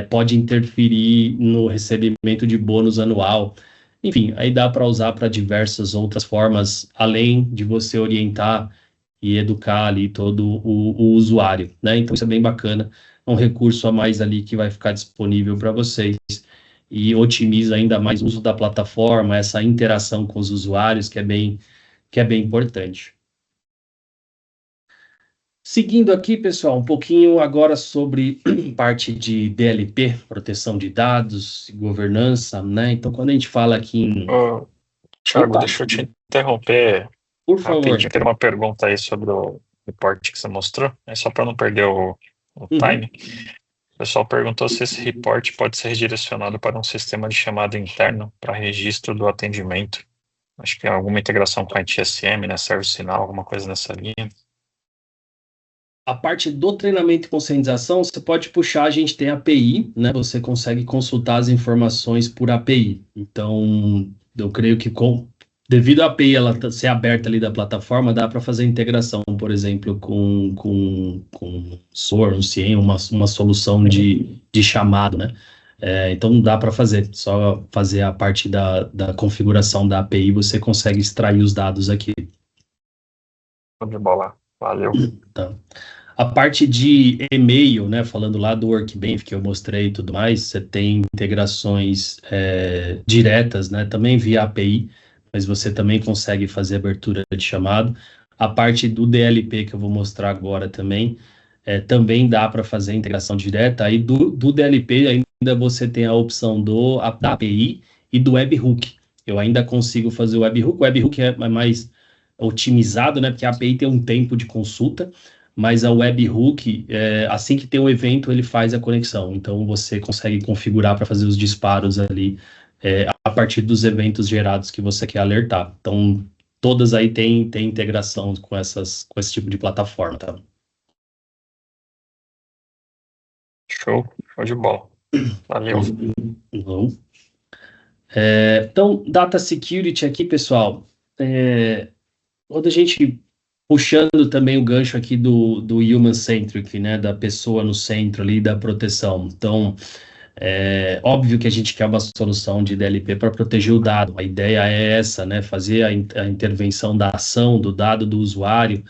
[SPEAKER 2] pode interferir no recebimento de bônus anual. Enfim, aí dá para usar para diversas outras formas, além de você orientar e educar ali todo o usuário, né? Então, isso é bem bacana. É um recurso a mais ali que vai ficar disponível para vocês e otimiza ainda mais o uso da plataforma, essa interação com os usuários, que é bem importante. Seguindo aqui, pessoal, um pouquinho agora sobre parte de DLP, proteção de dados, governança, né? Então, quando a gente fala aqui em...
[SPEAKER 1] Thiago, deixa eu te interromper.
[SPEAKER 2] Por favor.
[SPEAKER 1] Tem uma pergunta aí sobre o report que você mostrou, só para não perder o time. O pessoal perguntou se esse report pode ser redirecionado para um sistema de chamada interno para registro do atendimento. Acho que tem alguma integração com a ITSM, né? Service Sinal, alguma coisa nessa linha.
[SPEAKER 2] A parte do treinamento e conscientização, você pode puxar, a gente tem API, né? Você consegue consultar as informações por API. Então, eu creio que devido à API ela ser aberta ali da plataforma, dá para fazer integração, por exemplo, com SOAR, um CIEM, uma solução de chamado, né? Então, dá para fazer, só fazer a parte da configuração da API, você consegue extrair os dados aqui.
[SPEAKER 1] Show de bola, valeu.
[SPEAKER 2] Tá. A parte de e-mail, né, falando lá do Workbench que eu mostrei e tudo mais, você tem integrações diretas, né, também via API, mas você também consegue fazer abertura de chamado. A parte do DLP que eu vou mostrar agora também dá para fazer integração direta. Aí do DLP ainda você tem a opção da API e do webhook. Eu ainda consigo fazer o webhook. O webhook é mais otimizado, né, porque a API tem um tempo de consulta, mas a webhook, assim que tem um evento, ele faz a conexão. Então, você consegue configurar para fazer os disparos ali a partir dos eventos gerados que você quer alertar. Então, todas aí têm integração com esse tipo de plataforma, tá?
[SPEAKER 1] Show de bola. Valeu.
[SPEAKER 2] Então, Data Security aqui, pessoal, quando a gente puxando também o gancho aqui do human-centric, né, da pessoa no centro ali, da proteção. Então, é óbvio que a gente quer uma solução de DLP para proteger o dado. A ideia é essa, né, fazer a intervenção da ação, do dado do usuário,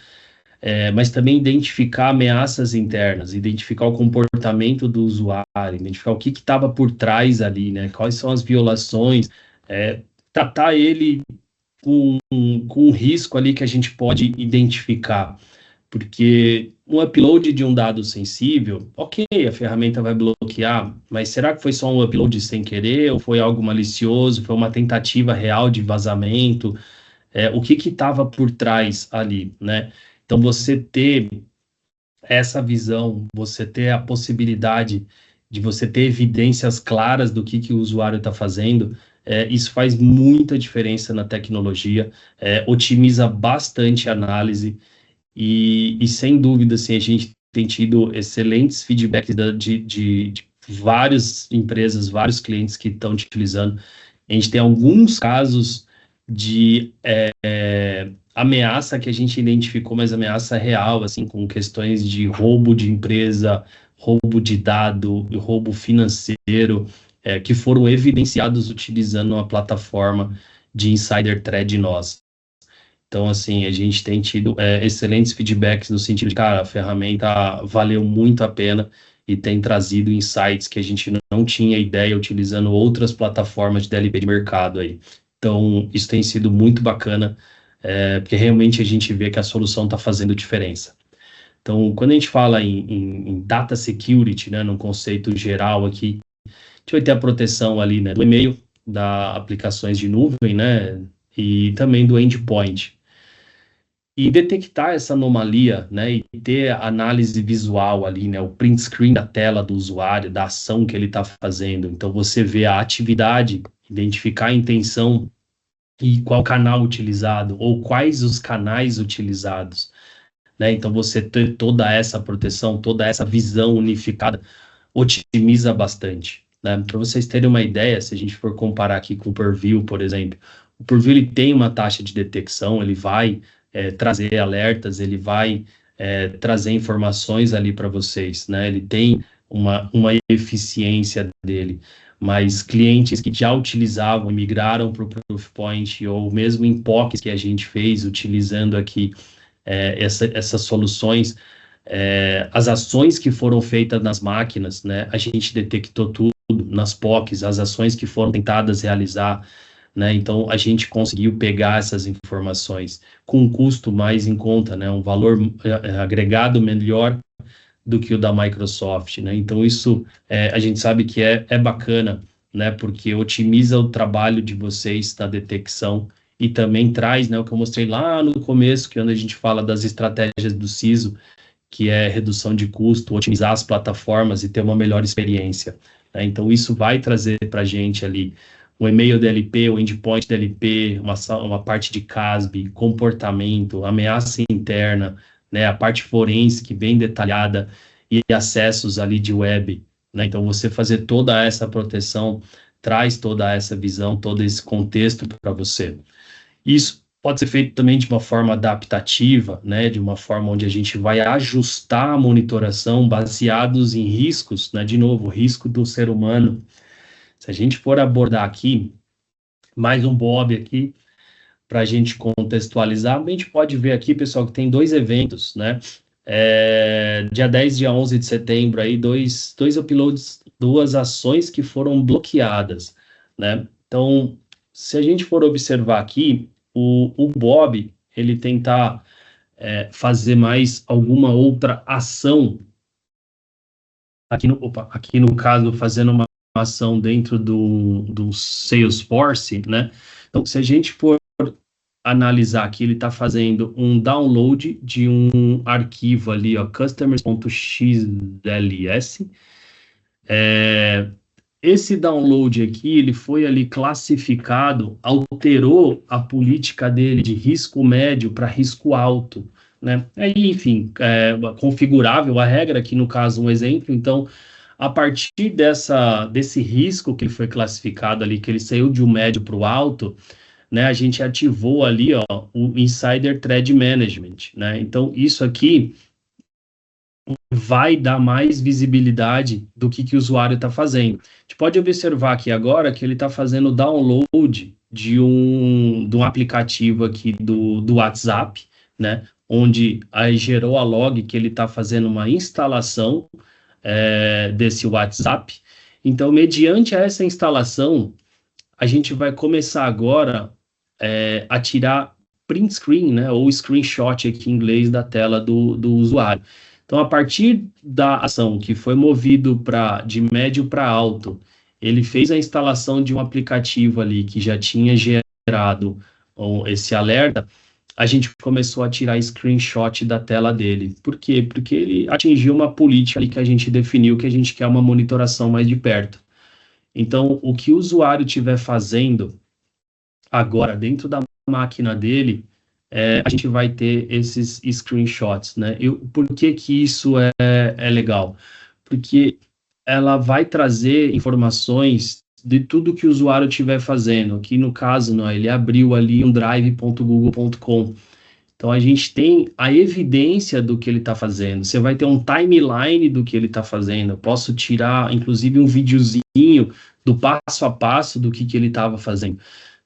[SPEAKER 2] mas também identificar ameaças internas, identificar o comportamento do usuário, identificar o que estava por trás ali, né, quais são as violações, tratar ele com um risco ali que a gente pode identificar, porque um upload de um dado sensível, ok, a ferramenta vai bloquear, mas será que foi só um upload sem querer, ou foi algo malicioso, foi uma tentativa real de vazamento? O que estava por trás ali, né? Então, você ter essa visão, você ter a possibilidade de você ter evidências claras do que o usuário está fazendo, isso faz muita diferença na tecnologia, otimiza bastante a análise e sem dúvida, assim, a gente tem tido excelentes feedbacks de várias empresas, vários clientes que estão utilizando. A gente tem alguns casos de ameaça que a gente identificou, mas ameaça real, assim, com questões de roubo de empresa, roubo de dado, roubo financeiro, que foram evidenciados utilizando uma plataforma de insider thread nossa. Então, assim, a gente tem tido excelentes feedbacks no sentido de, cara, a ferramenta valeu muito a pena e tem trazido insights que a gente não tinha ideia utilizando outras plataformas de DLP de mercado aí. Então, isso tem sido muito bacana, porque realmente a gente vê que a solução está fazendo diferença. Então, quando a gente fala em data security, né, num conceito geral aqui, a gente vai ter a proteção ali, né, do e-mail, das aplicações de nuvem, né, e também do endpoint. E detectar essa anomalia, né, e ter a análise visual ali, né, o print screen da tela do usuário, da ação que ele está fazendo. Então, você vê a atividade, identificar a intenção e qual canal utilizado, ou quais os canais utilizados, né? Então, você ter toda essa proteção, toda essa visão unificada, otimiza bastante, né? Para vocês terem uma ideia, se a gente for comparar aqui com o Purview, por exemplo, o Purview ele tem uma taxa de detecção, ele vai trazer alertas, ele vai trazer informações ali para vocês, né? Ele tem uma eficiência dele, mas clientes que já utilizavam, migraram para o Proofpoint, ou mesmo em POCs que a gente fez, utilizando aqui essas soluções, as ações que foram feitas nas máquinas, né? A gente detectou tudo nas POCs, as ações que foram tentadas realizar, né? Então, a gente conseguiu pegar essas informações com um custo mais em conta, né? Um valor agregado melhor do que o da Microsoft, né? Então, isso a gente sabe que é bacana, né? Porque otimiza o trabalho de vocês na detecção e também traz, né, o que eu mostrei lá no começo, que é onde a gente fala das estratégias do CISO, que é redução de custo, otimizar as plataformas e ter uma melhor experiência, né? Então, isso vai trazer para a gente ali o e-mail DLP, o endpoint DLP, uma parte de CASB, comportamento, ameaça interna, né, a parte forense que bem detalhada e acessos ali de web, né? Então, você fazer toda essa proteção traz toda essa visão, todo esse contexto para você. Isso pode ser feito também de uma forma adaptativa, né, de uma forma onde a gente vai ajustar a monitoração baseados em riscos, né, de novo, o risco do ser humano. Se a gente for abordar aqui, mais um Bob aqui, para a gente contextualizar, a gente pode ver aqui, pessoal, que tem 2 eventos, né, dia 10 e dia 11 de setembro, aí, dois uploads, 2 ações que foram bloqueadas, né. Então, se a gente for observar aqui, o Bob, ele tentar fazer mais alguma outra ação, aqui no caso, fazendo uma ação dentro do Salesforce, né? Então, se a gente for analisar aqui, ele está fazendo um download de um arquivo ali, ó, customers.xls. Esse download aqui, ele foi ali classificado, alterou a política dele de risco médio para risco alto, né? Aí, enfim, configurável a regra, aqui no caso um exemplo. Então, a partir desse risco que ele foi classificado ali, que ele saiu de um médio para o alto, né, a gente ativou ali, ó, o Insider Thread Management, né? Então, isso aqui vai dar mais visibilidade do que o usuário está fazendo. A gente pode observar aqui agora que ele está fazendo download de um aplicativo aqui do WhatsApp, né? Onde aí gerou a log que ele está fazendo uma instalação desse WhatsApp. Então, mediante essa instalação, a gente vai começar agora a tirar print screen, né, ou screenshot aqui em inglês da tela do usuário. Então, a partir da ação que foi movido de médio para alto, ele fez a instalação de um aplicativo ali que já tinha gerado esse alerta, a gente começou a tirar screenshot da tela dele. Por quê? Porque ele atingiu uma política ali que a gente definiu, que a gente quer uma monitoração mais de perto. Então, o que o usuário estiver fazendo agora dentro da máquina dele, a gente vai ter esses screenshots, né? Por que isso é legal? Porque ela vai trazer informações de tudo que o usuário estiver fazendo. Aqui no caso, né, ele abriu ali um drive.google.com. Então, a gente tem a evidência do que ele está fazendo. Você vai ter um timeline do que ele está fazendo. Eu posso tirar, inclusive, um videozinho do passo a passo do que ele estava fazendo.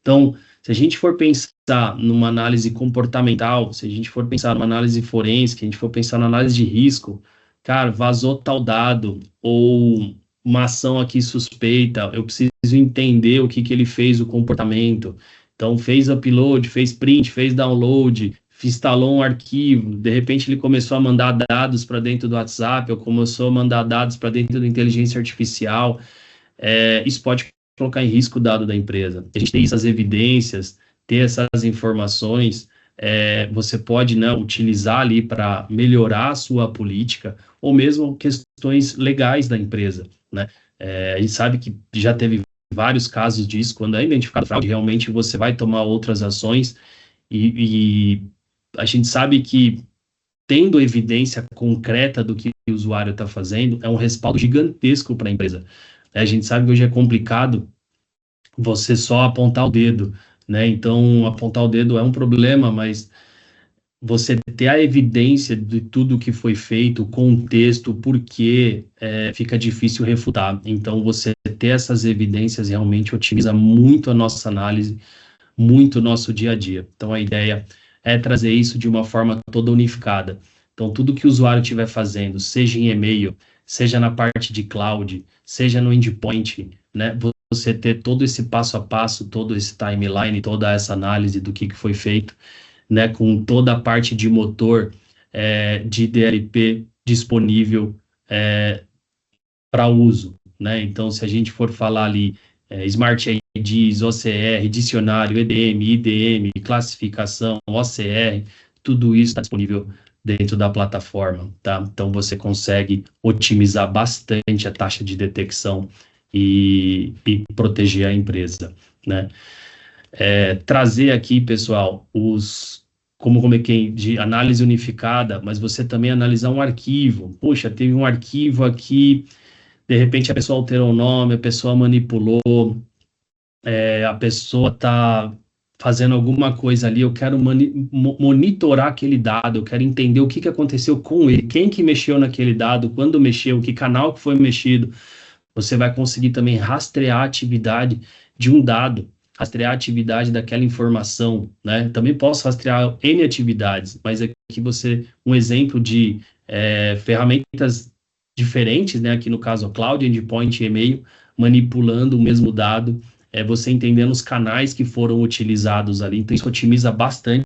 [SPEAKER 2] Então, se a gente for pensar numa análise comportamental, se a gente for pensar numa análise forense, se a gente for pensar na análise de risco, cara, vazou tal dado, ou uma ação aqui suspeita, eu preciso entender o que ele fez, o comportamento. Então, fez upload, fez print, fez download, instalou um arquivo, de repente ele começou a mandar dados para dentro do WhatsApp, ou começou a mandar dados para dentro da inteligência artificial, isso pode colocar em risco o dado da empresa. A gente tem essas evidências, ter essas informações, você pode, né, utilizar ali para melhorar a sua política, ou mesmo questões legais da empresa, né? A gente sabe que já teve vários casos disso, quando é identificado fraude, realmente você vai tomar outras ações, e a gente sabe que tendo evidência concreta do que o usuário está fazendo, é um respaldo gigantesco para a empresa. A gente sabe que hoje é complicado você só apontar o dedo, né? Então, apontar o dedo é um problema, mas você ter a evidência de tudo que foi feito, o contexto, o porquê, fica difícil refutar. Então, você ter essas evidências realmente otimiza muito a nossa análise, muito o nosso dia a dia. Então, a ideia é trazer isso de uma forma toda unificada. Então, tudo que o usuário estiver fazendo, seja em e-mail, seja na parte de cloud, seja no endpoint, né, você ter todo esse passo a passo, todo esse timeline, toda essa análise do que foi feito, né, com toda a parte de motor de DLP disponível para uso, né? Então, se a gente for falar ali Smart IDs, OCR, dicionário, EDM, IDM, classificação, OCR, tudo isso está disponível dentro da plataforma, tá? Então, você consegue otimizar bastante a taxa de detecção e proteger a empresa, né? Trazer aqui, pessoal, como de análise unificada, mas você também analisar um arquivo. Poxa, teve um arquivo aqui, de repente a pessoa alterou o nome, a pessoa manipulou, a pessoa está fazendo alguma coisa ali, eu quero monitorar aquele dado, eu quero entender o que aconteceu com ele, quem que mexeu naquele dado, quando mexeu, que canal que foi mexido. Você vai conseguir também rastrear a atividade de um dado, rastrear a atividade daquela informação, né? Também posso rastrear N atividades, mas aqui um exemplo de ferramentas diferentes, né? Aqui no caso, Cloud, Endpoint e e-mail, manipulando o mesmo dado, você entendendo os canais que foram utilizados ali. Então, isso otimiza bastante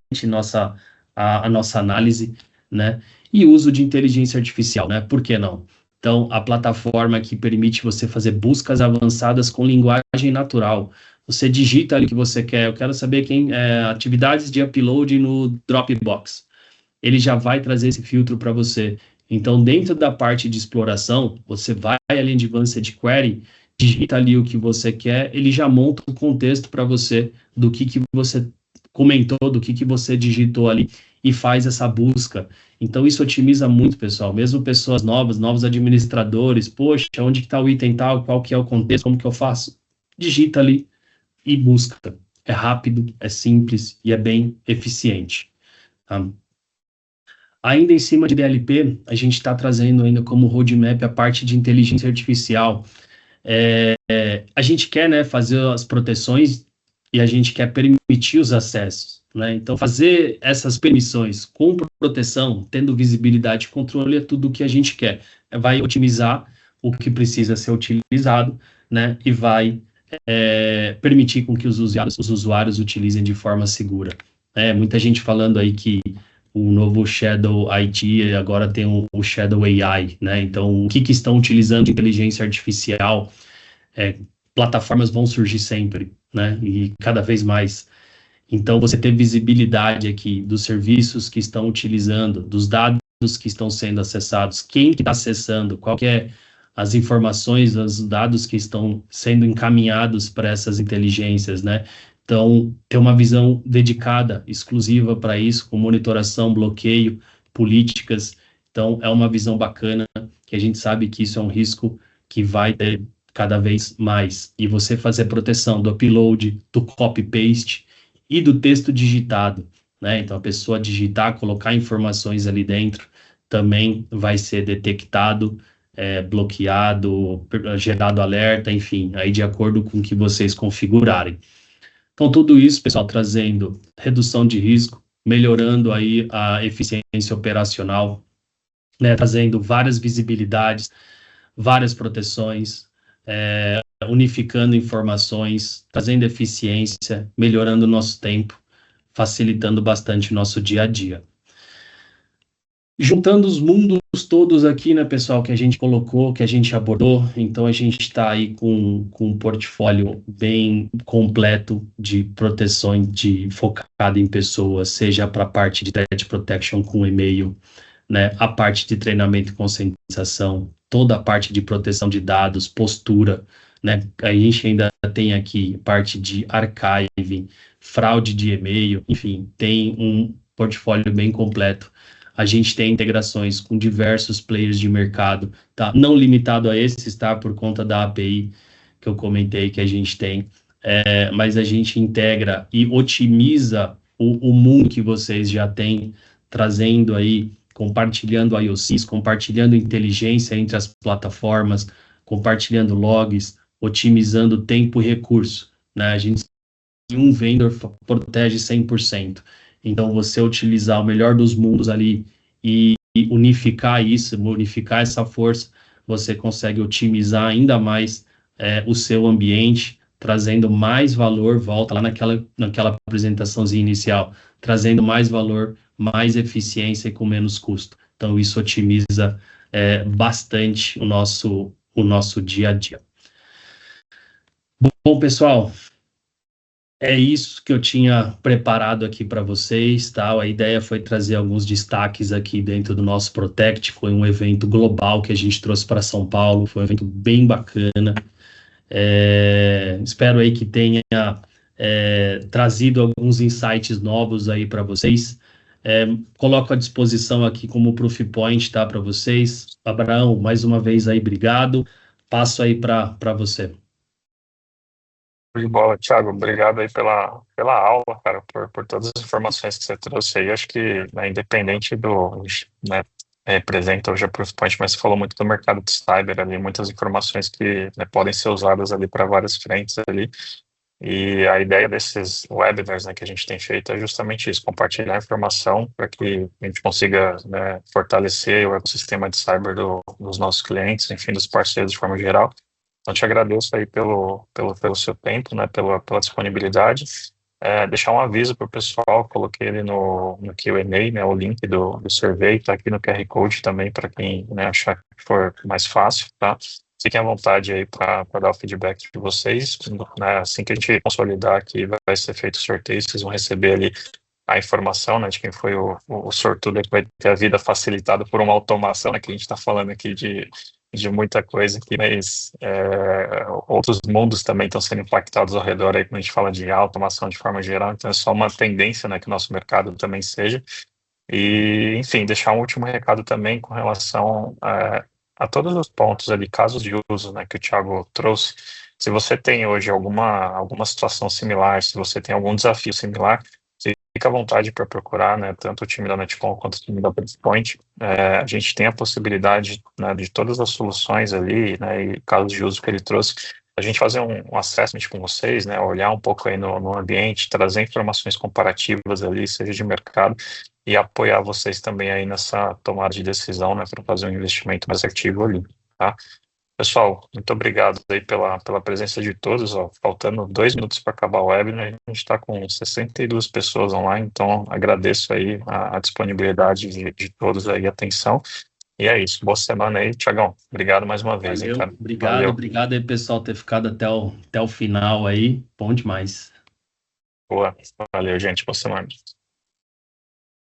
[SPEAKER 2] a nossa análise, né? E uso de inteligência artificial, né? Por que não? Então, a plataforma que permite você fazer buscas avançadas com linguagem natural. Você digita ali o que você quer. Eu quero saber atividades de upload no Dropbox. Ele já vai trazer esse filtro para você. Então, dentro da parte de exploração, você vai ali em Advanced Query, digita ali o que você quer, ele já monta um contexto para você do que você comentou, do que você digitou ali e faz essa busca. Então, isso otimiza muito, pessoal. Mesmo pessoas novos administradores, poxa, onde que está o item tal, qual que é o contexto, como que eu faço? Digita ali e busca. é rápido, é simples e é bem eficiente. Tá? Ainda em cima de DLP, a gente está trazendo ainda como roadmap a parte de inteligência artificial. A gente quer, né, fazer as proteções e a gente quer permitir os acessos, né? Então, fazer essas permissões com proteção, tendo visibilidade e controle, é tudo o que a gente quer. Vai otimizar o que precisa ser utilizado, né? E vai permitir com que os usuários utilizem de forma segura. Muita gente falando aí que o novo Shadow IT agora tem o Shadow AI, né? Então, o que estão utilizando de inteligência artificial? Plataformas vão surgir sempre, né? E cada vez mais. Então, você ter visibilidade aqui dos serviços que estão utilizando, dos dados que estão sendo acessados, quem que está acessando, qual que é as informações, os dados que estão sendo encaminhados para essas inteligências, né? Então, ter uma visão dedicada, exclusiva para isso, com monitoração, bloqueio, políticas. Então, é uma visão bacana, que a gente sabe que isso é um risco que vai ter cada vez mais. E você fazer proteção do upload, do copy-paste e do texto digitado, né? Então, a pessoa digitar, colocar informações ali dentro, também vai ser detectado, bloqueado, gerado alerta, enfim, aí de acordo com o que vocês configurarem. Então, tudo isso, pessoal, trazendo redução de risco, melhorando aí a eficiência operacional, né, trazendo várias visibilidades, várias proteções, unificando informações, trazendo eficiência, melhorando o nosso tempo, facilitando bastante o nosso dia a dia. Juntando os mundos todos aqui, né, pessoal, que a gente colocou, que a gente abordou, então a gente está aí com um portfólio bem completo de proteção focado em pessoas, seja para a parte de threat protection com e-mail, né, a parte de treinamento e conscientização, toda a parte de proteção de dados, postura, né, a gente ainda tem aqui parte de archiving, fraude de e-mail, enfim, tem um portfólio bem completo. A gente tem integrações com diversos players de mercado, tá? Não limitado a esses, tá? Por conta da API que eu comentei que a gente tem, mas a gente integra e otimiza o mundo que vocês já têm, trazendo aí, compartilhando IOCs, compartilhando inteligência entre as plataformas, compartilhando logs, otimizando tempo e recurso, né? A gente, um vendor protege 100%. Então, você utilizar o melhor dos mundos ali e unificar isso, unificar essa força, você consegue otimizar ainda mais o seu ambiente, trazendo mais valor, volta lá naquela apresentaçãozinha inicial, trazendo mais valor, mais eficiência e com menos custo. Então, isso otimiza bastante o nosso dia a dia. Bom, pessoal, é isso que eu tinha preparado aqui para vocês, tá? A ideia foi trazer alguns destaques aqui dentro do nosso Protect, foi um evento global que a gente trouxe para São Paulo, foi um evento bem bacana. Espero aí que tenha trazido alguns insights novos aí para vocês. Coloco à disposição aqui como proof point, tá, para vocês. Abraão, mais uma vez aí, obrigado. Passo aí para você.
[SPEAKER 1] De bola, Thiago, obrigado aí pela aula, cara, por todas as informações que você trouxe aí. Acho que, né, independente do, né, representa hoje a Proofpoint, mas você falou muito do mercado de cyber ali, muitas informações que, né, podem ser usadas ali para várias frentes ali. E a ideia desses webinars, né, que a gente tem feito é justamente isso, compartilhar informação para que a gente consiga, né, fortalecer o ecossistema de cyber dos nossos clientes, enfim, dos parceiros de forma geral. Então, te agradeço aí pelo seu tempo, né, pela disponibilidade. Deixar um aviso para o pessoal, coloquei ele no Q&A, né, o link do survey, está aqui no QR Code também, para quem, né, achar que for mais fácil, tá? Fiquem à vontade aí para dar o feedback de vocês, né, assim que a gente consolidar aqui, vai ser feito o sorteio, vocês vão receber ali a informação, né, de quem foi o sortudo, que vai ter a vida facilitada por uma automação, né, que a gente está falando aqui de muita coisa aqui, mas outros mundos também estão sendo impactados ao redor aí, quando a gente fala de automação de forma geral, então é só uma tendência, né, que o nosso mercado também seja. E, enfim, deixar um último recado também com relação a todos os pontos ali, casos de uso, né, que o Thiago trouxe. Se você tem hoje alguma situação similar, se você tem algum desafio similar, fica à vontade para procurar, né, tanto o time da Netcom quanto o time da Breakpoint. A gente tem a possibilidade, né, de todas as soluções ali, né, e casos de uso que ele trouxe, a gente fazer um assessment com vocês, né, olhar um pouco aí no ambiente, trazer informações comparativas ali, seja de mercado, e apoiar vocês também aí nessa tomada de decisão, né, para fazer um investimento mais ativo ali, tá? Pessoal, muito obrigado aí pela presença de todos, ó, faltando 2 minutos para acabar o webinar, a gente está com 62 pessoas online, então agradeço aí a disponibilidade de todos aí, a atenção, e é isso, boa semana aí, Thiagão, obrigado mais uma vez, hein,
[SPEAKER 2] Valeu,
[SPEAKER 1] cara.
[SPEAKER 2] obrigado, obrigado aí, pessoal, ter ficado até o final aí, bom demais.
[SPEAKER 1] Boa, valeu, gente, boa semana.